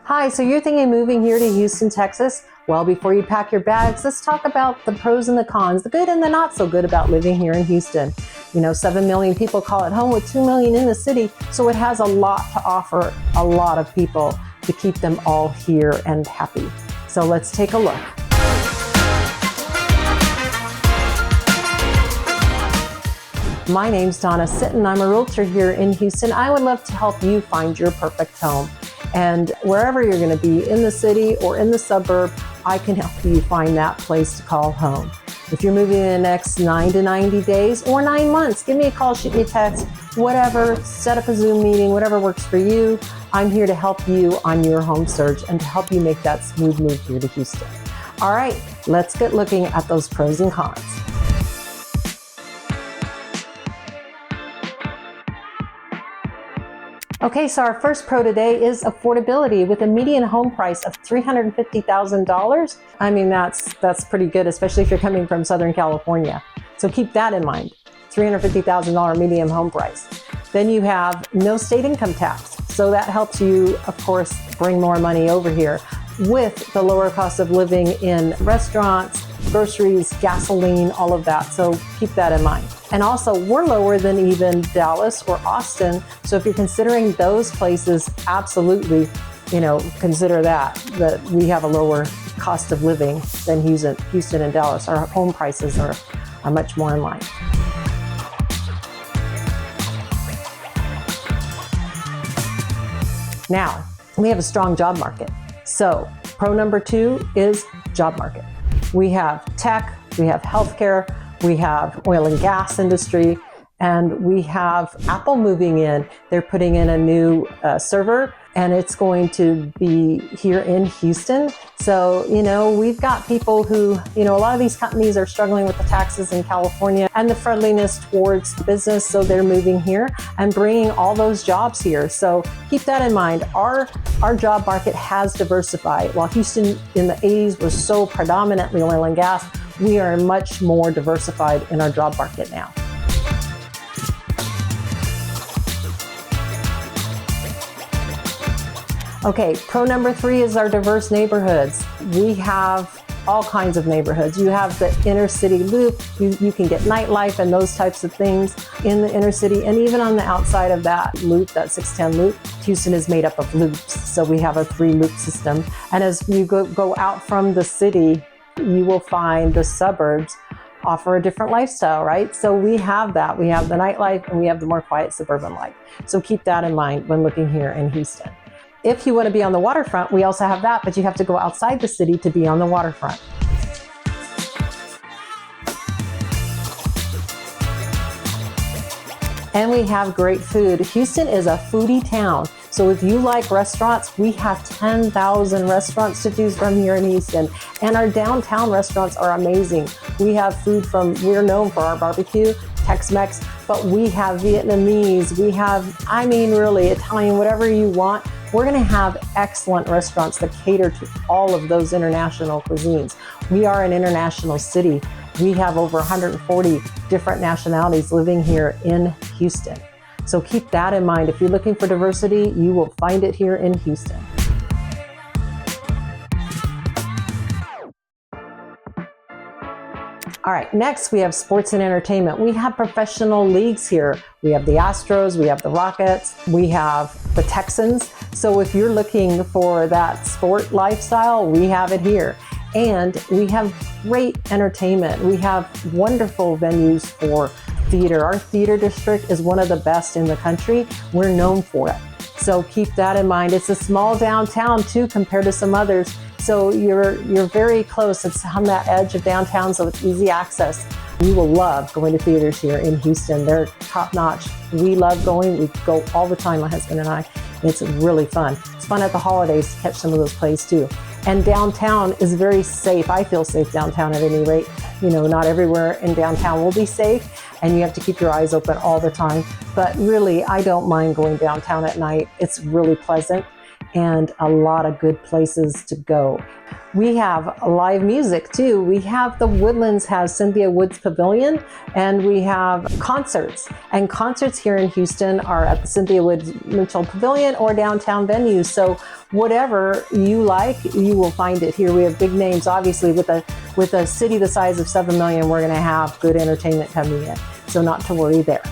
Hi, so you're thinking of moving here to Houston, Texas? Well, before you pack your bags, let's talk about the pros and the cons, the good and the not so good about living here in Houston. 7 million people call it home with 2 million in the city, so it has a lot to offer a lot of people to keep them all here and happy. So let's take a look. My name's Donna Sitton. I'm a realtor here in Houston. I would love to help you find your perfect home. And wherever you're going to be, in the city or in the suburb, I can help you find that place to call home. If you're moving in the next 9 to 90 days or 9 months, give me a call, shoot me a text, whatever, set up a Zoom meeting, whatever works for you. I'm here to help you on your home search and to help you make that smooth move here to Houston. All right, let's get looking at those pros and cons. Okay, so our first pro today is affordability. With a median home price of $350,000. I mean, that's pretty good, especially if you're coming from Southern California. So keep that in mind, $350,000 median home price. Then you have no state income tax. So that helps you, of course, bring more money over here with the lower cost of living in restaurants, groceries, gasoline, all of that. So keep that in mind. And also, we're lower than even Dallas or Austin. So if you're considering those places, absolutely, consider that we have a lower cost of living than Houston and Dallas. Our home prices are much more in line. Now, we have a strong job market. So pro number 2 is job market. We have tech, we have healthcare, we have oil and gas industry, and we have Apple moving in. They're putting in a new server, and it's going to be here in Houston. So, we've got people who, a lot of these companies are struggling with the taxes in California and the friendliness towards business. So they're moving here and bringing all those jobs here. So keep that in mind. Our job market has diversified. While Houston in the 80s was so predominantly oil and gas, we are much more diversified in our job market now. Okay, pro number 3 is our diverse neighborhoods. We have all kinds of neighborhoods. You have the inner city loop. You can get nightlife and those types of things in the inner city. And even on the outside of that loop, that 610 loop, Houston is made up of loops. So we have a 3-loop system. And as you go out from the city, you will find the suburbs offer a different lifestyle, right? So we have that. We have the nightlife and we have the more quiet suburban life. So keep that in mind when looking here in Houston. If you want to be on the waterfront, we also have that, but you have to go outside the city to be on the waterfront. And we have great food. Houston is a foodie town. So if you like restaurants, we have 10,000 restaurants to choose from here in Houston. And our downtown restaurants are amazing. We have food we're known for our barbecue, Tex-Mex, but we have Vietnamese, we have, really Italian, whatever you want. We're going to have excellent restaurants that cater to all of those international cuisines. We are an international city. We have over 140 different nationalities living here in Houston. So keep that in mind. If you're looking for diversity, you will find it here in Houston. All right, next we have sports and entertainment. We have professional leagues here. We have the Astros, we have the Rockets, we have the Texans. So if you're looking for that sport lifestyle, we have it here. And we have great entertainment. We have wonderful venues for theater. Our theater district is one of the best in the country. We're known for it. So keep that in mind. It's a small downtown too compared to some others. So you're very close. It's on that edge of downtown, so it's easy access. You will love going to theaters here in Houston. They're top notch. We love going. We go all the time, my husband and I. It's really fun. It's fun at the holidays to catch some of those plays too. And downtown is very safe. I feel safe downtown at any rate. Not everywhere in downtown will be safe, and you have to keep your eyes open all the time. But really, I don't mind going downtown at night. It's really pleasant. and a lot of good places to go. We have live music too. We have the Woodlands has Cynthia Woods Pavilion, and we have concerts. And concerts here in Houston are at the Cynthia Woods Mitchell Pavilion or downtown venues. So whatever you like, you will find it here. We have big names, obviously, with a city the size of 7 million, we're going to have good entertainment coming in. So not to worry there.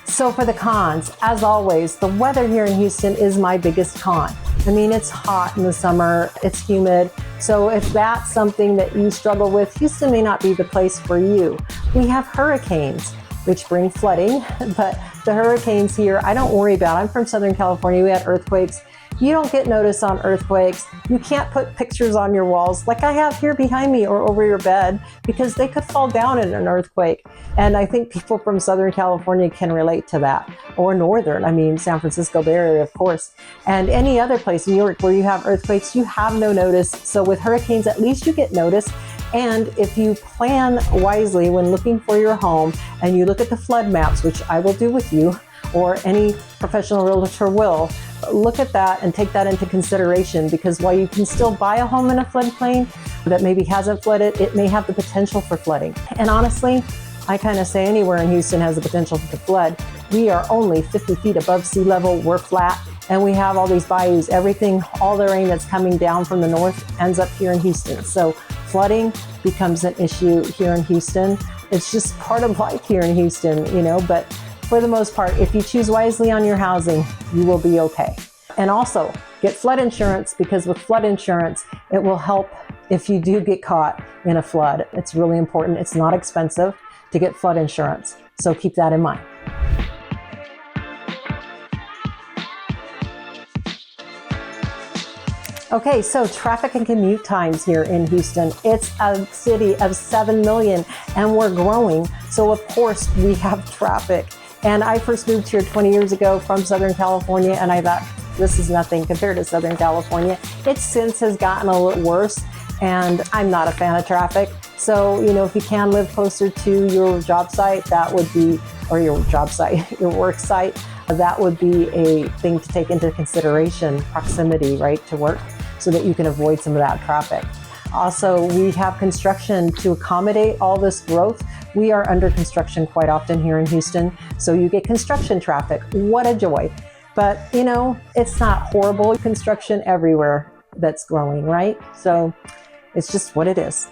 So for the cons, as always, the weather here in Houston is my biggest con. I mean, it's hot in the summer, it's humid. So if that's something that you struggle with, Houston may not be the place for you. We have hurricanes, which bring flooding, but the hurricanes here, I don't worry about. I'm from Southern California, we had earthquakes. You don't get notice on earthquakes. You can't put pictures on your walls like I have here behind me or over your bed, because they could fall down in an earthquake. And I think people from Southern California can relate to that, or Northern, I mean, San Francisco Bay Area, of course. And any other place in New York where you have earthquakes, you have no notice. So with hurricanes, at least you get notice. And if you plan wisely when looking for your home and you look at the flood maps, which I will do with you, or any professional realtor will, look at that and take that into consideration, because while you can still buy a home in a floodplain that maybe hasn't flooded, it may have the potential for flooding. And honestly, I kind of say anywhere in Houston has the potential to flood. We are only 50 feet above sea level, we're flat, and we have all these bayous. Everything, all the rain that's coming down from the north ends up here in Houston. So flooding becomes an issue here in Houston. It's just part of life here in Houston, you know, but for the most part, if you choose wisely on your housing, you will be okay. And also, get flood insurance, because with flood insurance, it will help if you do get caught in a flood. It's really important. It's not expensive to get flood insurance, so keep that in mind. Okay, so traffic and commute times here in Houston. It's a city of 7 million and we're growing. So of course we have traffic. And I first moved here 20 years ago from Southern California, and I thought, this is nothing compared to Southern California. It since has gotten a little worse, and I'm not a fan of traffic. So, you know, if you can live closer to your job site, that would be, or your job site, your work site, that would be a thing to take into consideration, proximity, right, to work, so that you can avoid some of that traffic. Also, we have construction to accommodate all this growth. We are under construction quite often here in Houston, so you get construction traffic. What a joy. But, you know, it's not horrible. Construction everywhere that's growing, right? So it's just what it is.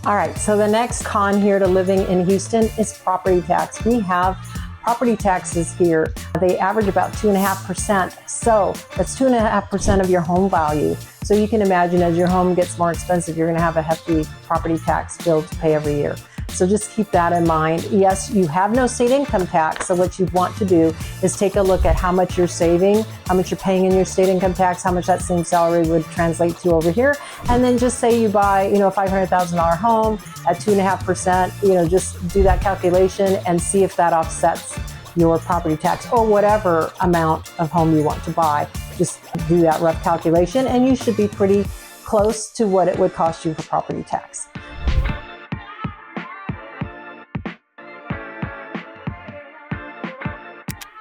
All right, so the next con here to living in Houston is property tax. We have property taxes here. They average about 2.5%. So that's 2.5% of your home value. So you can imagine as your home gets more expensive, you're gonna have a hefty property tax bill to pay every year. So just keep that in mind. Yes, you have no state income tax. So what you want to do is take a look at how much you're saving, how much you're paying in your state income tax, how much that same salary would translate to over here. And then just say you buy, you know, a $500,000 home at 2.5%, you know, just do that calculation and see if that offsets your property tax or whatever amount of home you want to buy. Just do that rough calculation and you should be pretty close to what it would cost you for property tax.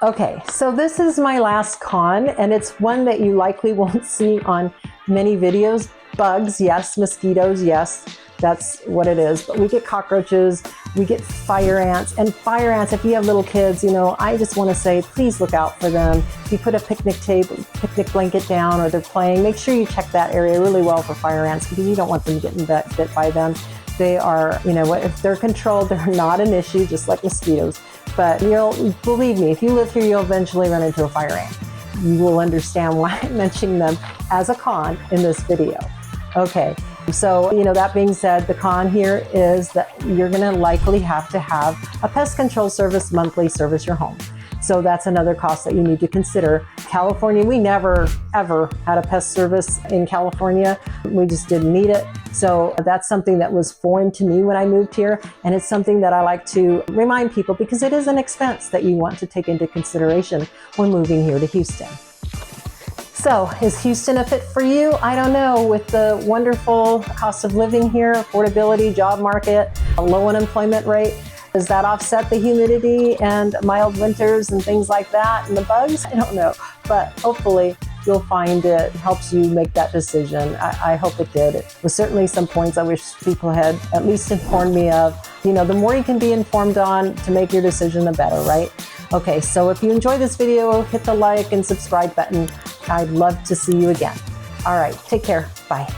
Okay, so this is my last con, and it's one that you likely won't see on many videos. Bugs, yes. Mosquitoes, yes. That's what it is. But we get cockroaches, we get fire ants. And fire ants, if you have little kids, you know, I just want to say, please look out for them. If you put a picnic blanket down or they're playing, make sure you check that area really well for fire ants, because you don't want them getting bit by them. They are, you know, if they're controlled, they're not an issue, just like mosquitoes. But you'll, believe me, if you live here, you'll eventually run into a fire ant. You will understand why I'm mentioning them as a con in this video. Okay, so, you know, that being said, the con here is that you're gonna likely have to have a pest control service monthly service your home. So that's another cost that you need to consider. California, we never, ever had a pest service in California. We just didn't need it. So that's something that was foreign to me when I moved here. And it's something that I like to remind people, because it is an expense that you want to take into consideration when moving here to Houston. So is Houston a fit for you? I don't know. With the wonderful cost of living here, affordability, job market, a low unemployment rate, does that offset the humidity and mild winters and things like that and the bugs? I don't know, but hopefully you'll find it helps you make that decision. I hope it did. It was certainly some points I wish people had at least informed me of. You know, the more you can be informed on to make your decision, the better, right? Okay, so if you enjoyed this video, hit the like and subscribe button. I'd love to see you again. All right, take care. Bye.